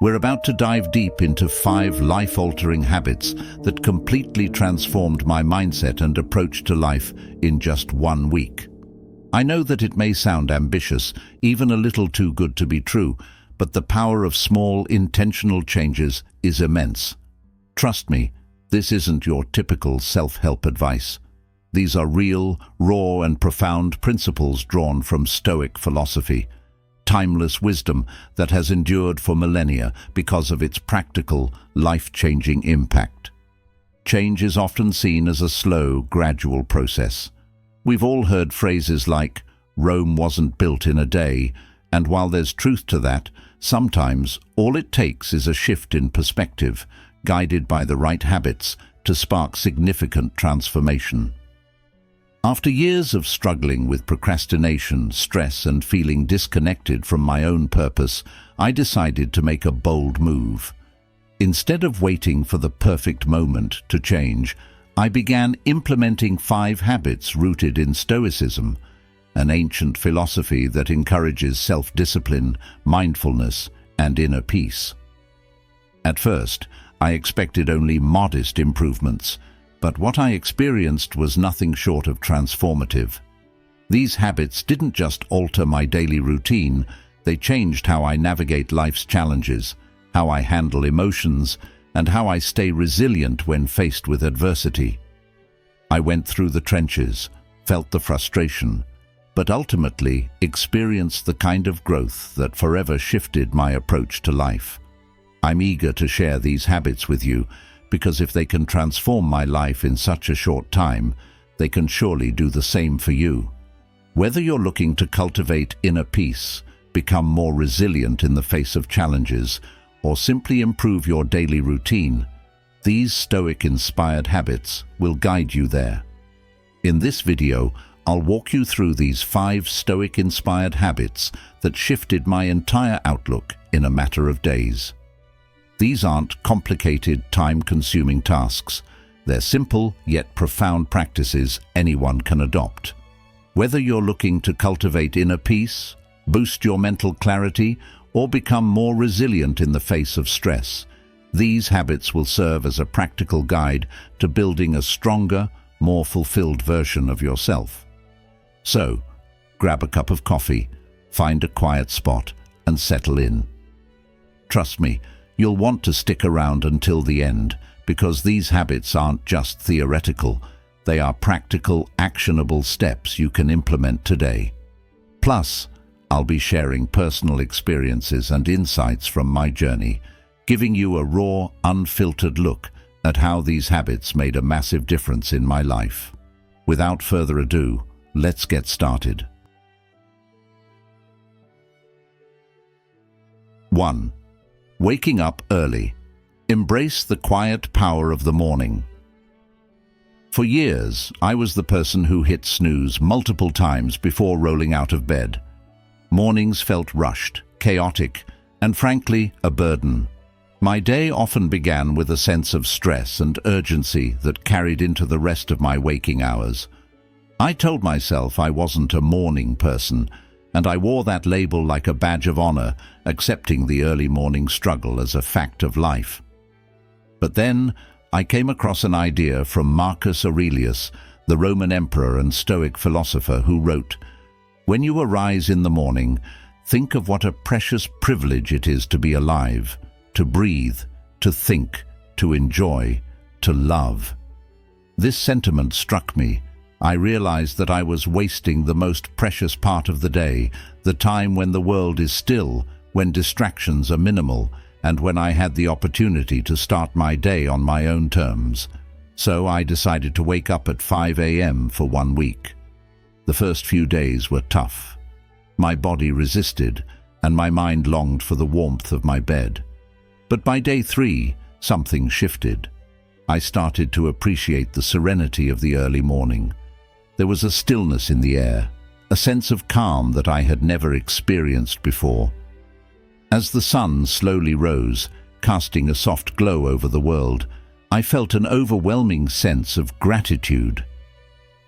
We're about to dive deep into 5 life-altering habits that completely transformed my mindset and approach to life in just 1 week. I know that it may sound ambitious, even a little too good to be true, but the power of small, intentional changes is immense. Trust me, this isn't your typical self-help advice. These are real, raw, and profound principles drawn from Stoic philosophy, timeless wisdom that has endured for millennia because of its practical, life-changing impact. Change is often seen as a slow, gradual process. We've all heard phrases like, "Rome wasn't built in a day," and while there's truth to that, sometimes all it takes is a shift in perspective, guided by the right habits, to spark significant transformation. After years of struggling with procrastination, stress, and feeling disconnected from my own purpose, I decided to make a bold move. Instead of waiting for the perfect moment to change, I began implementing 5 habits rooted in Stoicism, an ancient philosophy that encourages self-discipline, mindfulness, and inner peace. At first, I expected only modest improvements, but what I experienced was nothing short of transformative. These habits didn't just alter my daily routine, they changed how I navigate life's challenges, how I handle emotions, and how I stay resilient when faced with adversity. I went through the trenches, felt the frustration, but ultimately experienced the kind of growth that forever shifted my approach to life. I'm eager to share these habits with you, because if they can transform my life in such a short time, they can surely do the same for you. Whether you're looking to cultivate inner peace, become more resilient in the face of challenges, or simply improve your daily routine, these Stoic-inspired habits will guide you there. In this video, I'll walk you through these 5 Stoic-inspired habits that shifted my entire outlook in a matter of days. These aren't complicated, time-consuming tasks. They're simple yet profound practices anyone can adopt. Whether you're looking to cultivate inner peace, boost your mental clarity, or become more resilient in the face of stress, these habits will serve as a practical guide to building a stronger, more fulfilled version of yourself. So, grab a cup of coffee, find a quiet spot, and settle in. Trust me, you'll want to stick around until the end, because these habits aren't just theoretical, they are practical, actionable steps you can implement today. Plus, I'll be sharing personal experiences and insights from my journey, giving you a raw, unfiltered look at how these habits made a massive difference in my life. Without further ado, let's get started. 1. Waking up early. Embrace the quiet power of the morning. For years, I was the person who hit snooze multiple times before rolling out of bed. Mornings felt rushed, chaotic, and frankly, a burden. My day often began with a sense of stress and urgency that carried into the rest of my waking hours. I told myself I wasn't a morning person, and I wore that label like a badge of honor, accepting the early morning struggle as a fact of life. But then, I came across an idea from Marcus Aurelius, the Roman emperor and Stoic philosopher, who wrote, "When you arise in the morning, think of what a precious privilege it is to be alive, to breathe, to think, to enjoy, to love." This sentiment struck me. I realized that I was wasting the most precious part of the day, the time when the world is still, when distractions are minimal, and when I had the opportunity to start my day on my own terms. So I decided to wake up at 5 a.m. for 1 week. The first few days were tough. My body resisted, and my mind longed for the warmth of my bed. But by day 3, something shifted. I started to appreciate the serenity of the early morning. There was a stillness in the air, a sense of calm that I had never experienced before. As the sun slowly rose, casting a soft glow over the world, I felt an overwhelming sense of gratitude.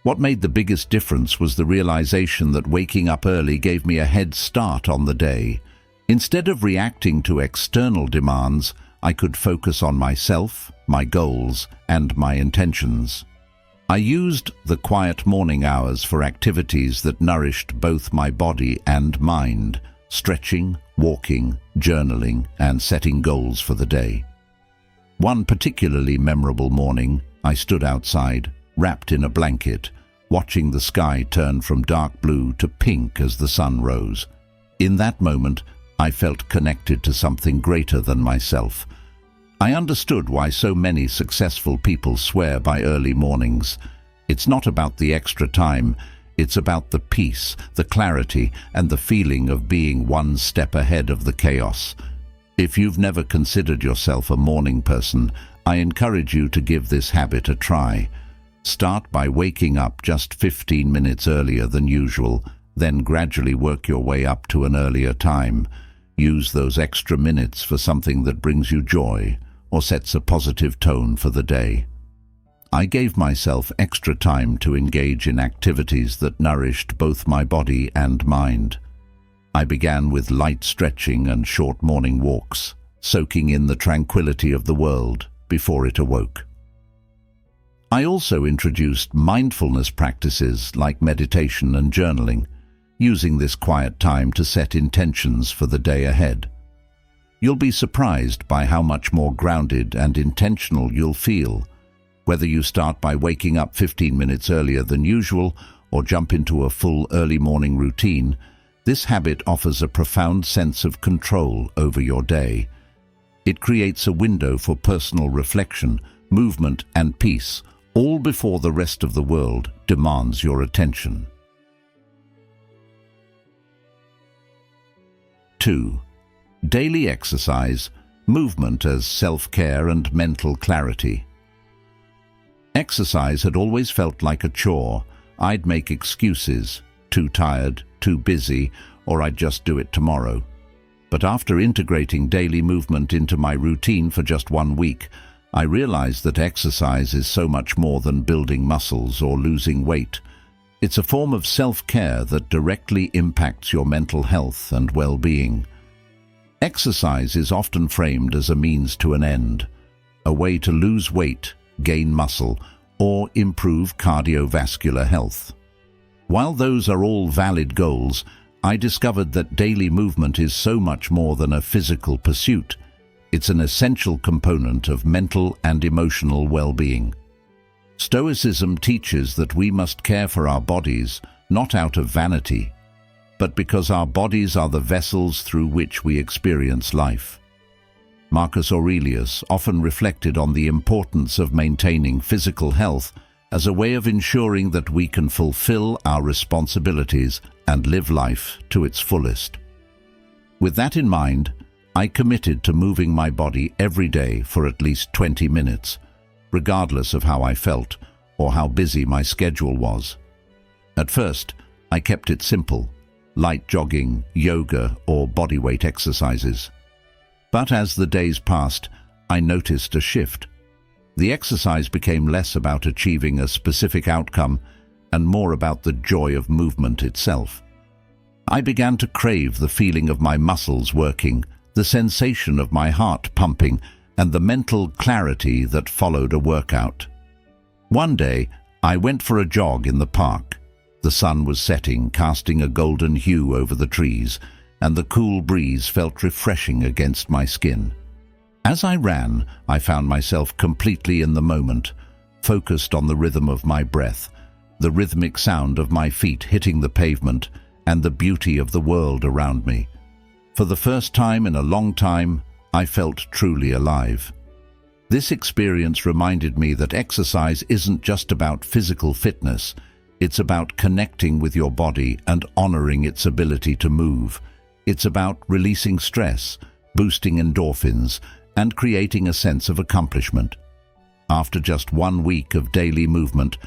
What made the biggest difference was the realization that waking up early gave me a head start on the day. Instead of reacting to external demands, I could focus on myself, my goals, and my intentions. I used the quiet morning hours for activities that nourished both my body and mind, stretching, walking, journaling, and setting goals for the day. One particularly memorable morning, I stood outside, wrapped in a blanket, watching the sky turn from dark blue to pink as the sun rose. In that moment, I felt connected to something greater than myself. I understood why so many successful people swear by early mornings. It's not about the extra time, it's about the peace, the clarity, and the feeling of being one step ahead of the chaos. If you've never considered yourself a morning person, I encourage you to give this habit a try. Start by waking up just 15 minutes earlier than usual, then gradually work your way up to an earlier time. Use those extra minutes for something that brings you joy or sets a positive tone for the day. I gave myself extra time to engage in activities that nourished both my body and mind. I began with light stretching and short morning walks, soaking in the tranquility of the world before it awoke. I also introduced mindfulness practices like meditation and journaling, using this quiet time to set intentions for the day ahead. You'll be surprised by how much more grounded and intentional you'll feel. Whether you start by waking up 15 minutes earlier than usual or jump into a full early morning routine, this habit offers a profound sense of control over your day. It creates a window for personal reflection, movement, and peace, all before the rest of the world demands your attention. 2. Daily exercise, movement as self-care and mental clarity. Exercise had always felt like a chore. I'd make excuses, too tired, too busy, or I'd just do it tomorrow. But after integrating daily movement into my routine for just 1 week, I realized that exercise is so much more than building muscles or losing weight. It's a form of self-care that directly impacts your mental health and well-being. Exercise is often framed as a means to an end, a way to lose weight, gain muscle, or improve cardiovascular health. While those are all valid goals, I discovered that daily movement is so much more than a physical pursuit. It's an essential component of mental and emotional well-being. Stoicism teaches that we must care for our bodies, not out of vanity, but because our bodies are the vessels through which we experience life. Marcus Aurelius often reflected on the importance of maintaining physical health as a way of ensuring that we can fulfill our responsibilities and live life to its fullest. With that in mind, I committed to moving my body every day for at least 20 minutes, regardless of how I felt or how busy my schedule was. At first, I kept it simple: light jogging, yoga, or bodyweight exercises. But as the days passed, I noticed a shift. The exercise became less about achieving a specific outcome and more about the joy of movement itself. I began to crave the feeling of my muscles working, the sensation of my heart pumping, and the mental clarity that followed a workout. One day, I went for a jog in the park. The sun was setting, casting a golden hue over the trees, and the cool breeze felt refreshing against my skin. As I ran, I found myself completely in the moment, focused on the rhythm of my breath, the rhythmic sound of my feet hitting the pavement, and the beauty of the world around me. For the first time in a long time, I felt truly alive. This experience reminded me that exercise isn't just about physical fitness. It's about connecting with your body and honoring its ability to move. It's about releasing stress, boosting endorphins, and creating a sense of accomplishment. After just 1 week of daily movement,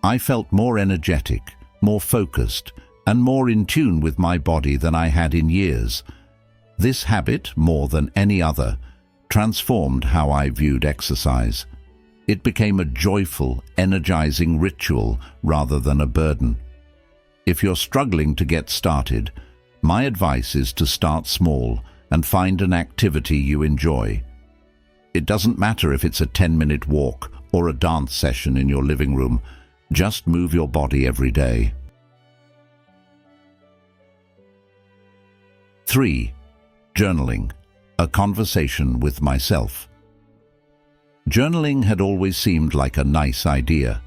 I felt more energetic, more focused, and more in tune with my body than I had in years. This habit, more than any other, transformed how I viewed exercise. It became a joyful, energizing ritual rather than a burden. If you're struggling to get started, my advice is to start small, and find an activity you enjoy. It doesn't matter if it's a 10-minute walk or a dance session in your living room. Just move your body every day. 3. Journaling, a conversation with myself. Journaling had always seemed like a nice idea,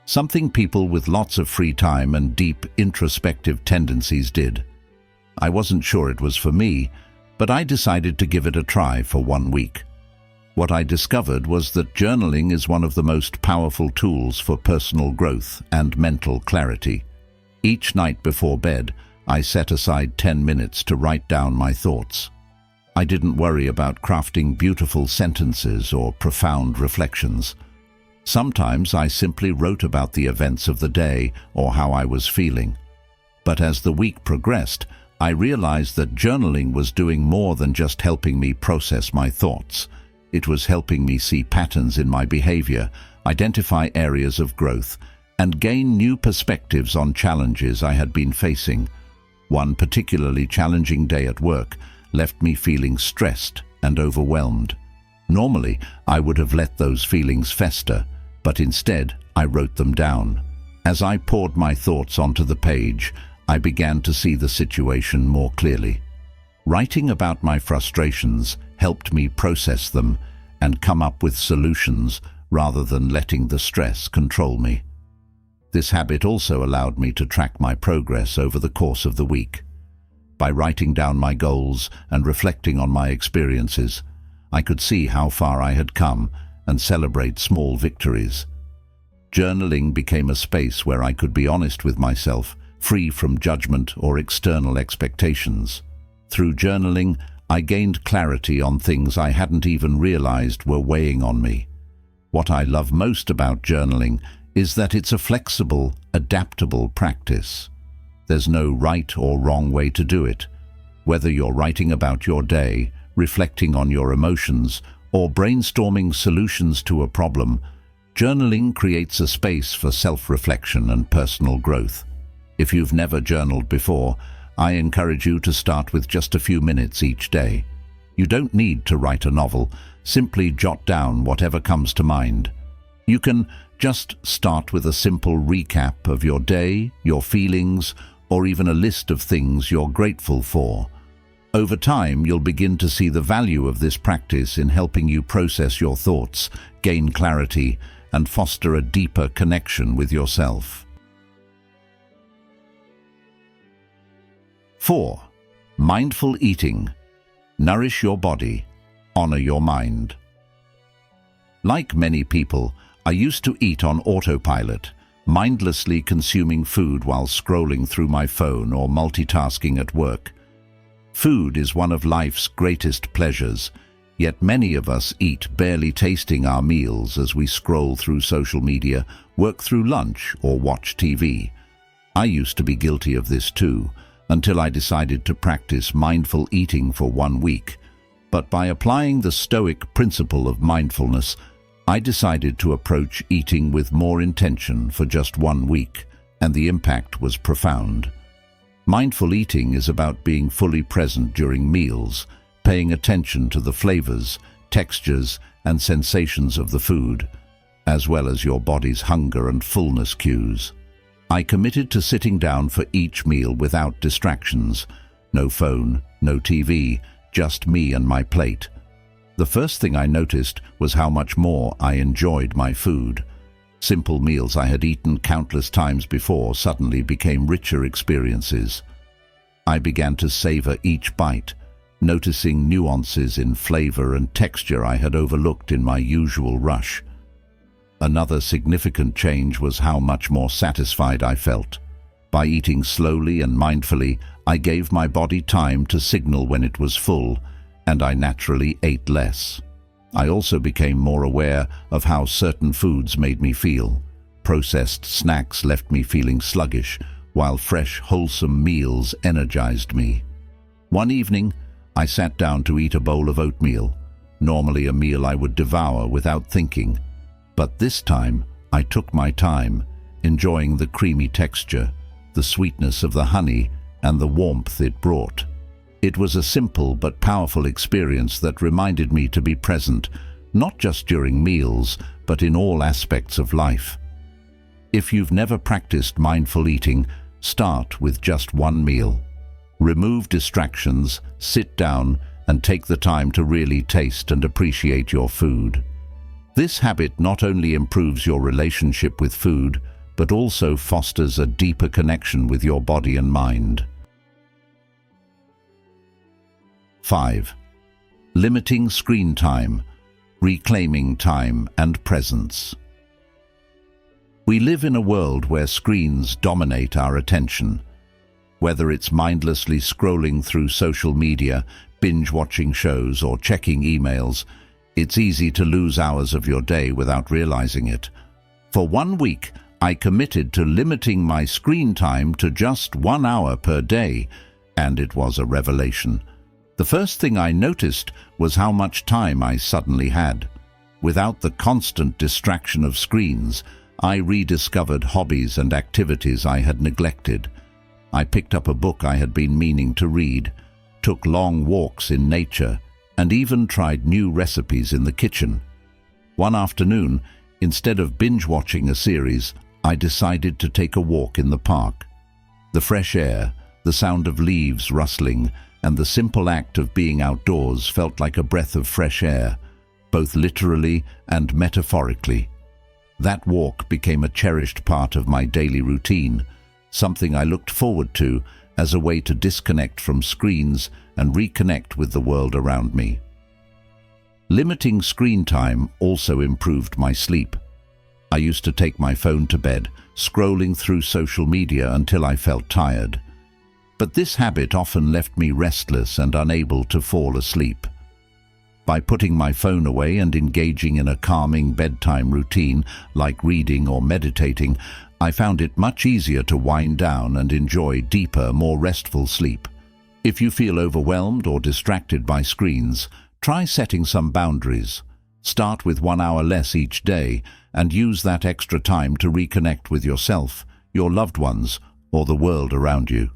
something people with lots of free time and deep introspective tendencies did. I wasn't sure it was for me, but I decided to give it a try for 1 week. What I discovered was that journaling is one of the most powerful tools for personal growth and mental clarity. Each night before bed, I set aside 10 minutes to write down my thoughts. I didn't worry about crafting beautiful sentences or profound reflections. Sometimes I simply wrote about the events of the day or how I was feeling. But as the week progressed, I realized that journaling was doing more than just helping me process my thoughts. It was helping me see patterns in my behavior, identify areas of growth, and gain new perspectives on challenges I had been facing. One particularly challenging day at work left me feeling stressed and overwhelmed. Normally, I would have let those feelings fester, but instead, I wrote them down. As I poured my thoughts onto the page, I began to see the situation more clearly. Writing about my frustrations helped me process them and come up with solutions rather than letting the stress control me. This habit also allowed me to track my progress over the course of the week. By writing down my goals and reflecting on my experiences, I could see how far I had come and celebrate small victories. Journaling became a space where I could be honest with myself, free from judgment or external expectations. Through journaling, I gained clarity on things I hadn't even realized were weighing on me. What I love most about journaling is that it's a flexible, adaptable practice. There's no right or wrong way to do it. Whether you're writing about your day, reflecting on your emotions, or brainstorming solutions to a problem, journaling creates a space for self-reflection and personal growth. If you've never journaled before, I encourage you to start with just a few minutes each day. You don't need to write a novel, simply jot down whatever comes to mind. You can just start with a simple recap of your day, your feelings, or even a list of things you're grateful for. Over time, you'll begin to see the value of this practice in helping you process your thoughts, gain clarity, and foster a deeper connection with yourself. 4. Mindful eating. Nourish your body. Honor your mind. Like many people, I used to eat on autopilot, mindlessly consuming food while scrolling through my phone or multitasking at work. Food is one of life's greatest pleasures, yet many of us eat barely tasting our meals as we scroll through social media, work through lunch, or watch TV. I used to be guilty of this too, until I decided to practice mindful eating for 1 week. But by applying the Stoic principle of mindfulness, I decided to approach eating with more intention for just 1 week, and the impact was profound. Mindful eating is about being fully present during meals, paying attention to the flavors, textures, and sensations of the food, as well as your body's hunger and fullness cues. I committed to sitting down for each meal without distractions. No phone, no TV, just me and my plate. The first thing I noticed was how much more I enjoyed my food. Simple meals I had eaten countless times before suddenly became richer experiences. I began to savor each bite, noticing nuances in flavor and texture I had overlooked in my usual rush. Another significant change was how much more satisfied I felt. By eating slowly and mindfully, I gave my body time to signal when it was full, and I naturally ate less. I also became more aware of how certain foods made me feel. Processed snacks left me feeling sluggish, while fresh, wholesome meals energized me. One evening, I sat down to eat a bowl of oatmeal, normally a meal I would devour without thinking. But this time, I took my time, enjoying the creamy texture, the sweetness of the honey, and the warmth it brought. It was a simple but powerful experience that reminded me to be present, not just during meals, but in all aspects of life. If you've never practiced mindful eating, start with just one meal. Remove distractions, sit down, and take the time to really taste and appreciate your food. This habit not only improves your relationship with food, but also fosters a deeper connection with your body and mind. 5. Limiting screen time, reclaiming time and presence. We live in a world where screens dominate our attention. Whether it's mindlessly scrolling through social media, binge-watching shows, or checking emails, it's easy to lose hours of your day without realizing it. For 1 week, I committed to limiting my screen time to just 1 hour per day, and it was a revelation. The first thing I noticed was how much time I suddenly had. Without the constant distraction of screens, I rediscovered hobbies and activities I had neglected. I picked up a book I had been meaning to read, took long walks in nature, and even tried new recipes in the kitchen. One afternoon, instead of binge-watching a series, I decided to take a walk in the park. The fresh air, the sound of leaves rustling, and the simple act of being outdoors felt like a breath of fresh air, both literally and metaphorically. That walk became a cherished part of my daily routine, something I looked forward to as a way to disconnect from screens and reconnect with the world around me. Limiting screen time also improved my sleep. I used to take my phone to bed, scrolling through social media until I felt tired. But this habit often left me restless and unable to fall asleep. By putting my phone away and engaging in a calming bedtime routine, like reading or meditating, I found it much easier to wind down and enjoy deeper, more restful sleep. If you feel overwhelmed or distracted by screens, try setting some boundaries. Start with 1 hour less each day and use that extra time to reconnect with yourself, your loved ones, or the world around you.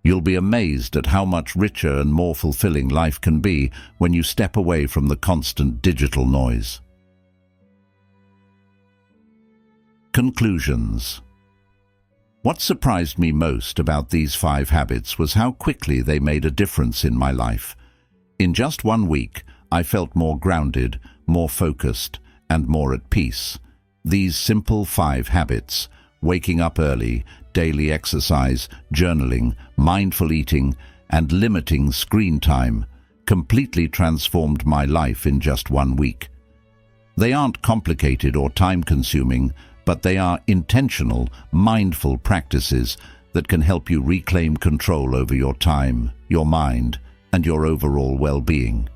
You'll be amazed at how much richer and more fulfilling life can be when you step away from the constant digital noise. Conclusions. What surprised me most about these 5 habits was how quickly they made a difference in my life. In just 1 week, I felt more grounded, more focused, and more at peace. These simple 5 habits, waking up early, daily exercise, journaling, mindful eating, and limiting screen time, completely transformed my life in just 1 week. They aren't complicated or time-consuming, but they are intentional, mindful practices that can help you reclaim control over your time, your mind, and your overall well-being.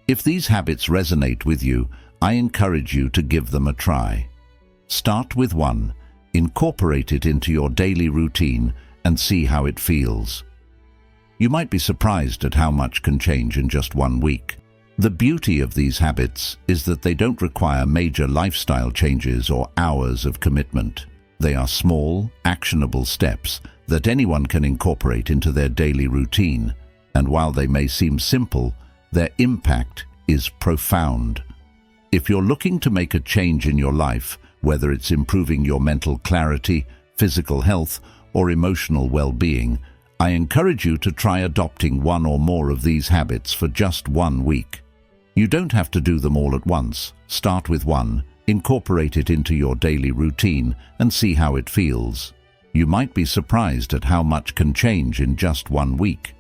If these habits resonate with you, I encourage you to give them a try. Start with 1. Incorporate it into your daily routine and see how it feels. You might be surprised at how much can change in just 1 week. The beauty of these habits is that they don't require major lifestyle changes or hours of commitment. They are small, actionable steps that anyone can incorporate into their daily routine, and while they may seem simple, their impact is profound. If you're looking to make a change in your life, whether it's improving your mental clarity, physical health, or emotional well-being, I encourage you to try adopting 1 or more of these habits for just 1 week. You don't have to do them all at once. Start with 1, incorporate it into your daily routine, and see how it feels. You might be surprised at how much can change in just 1 week.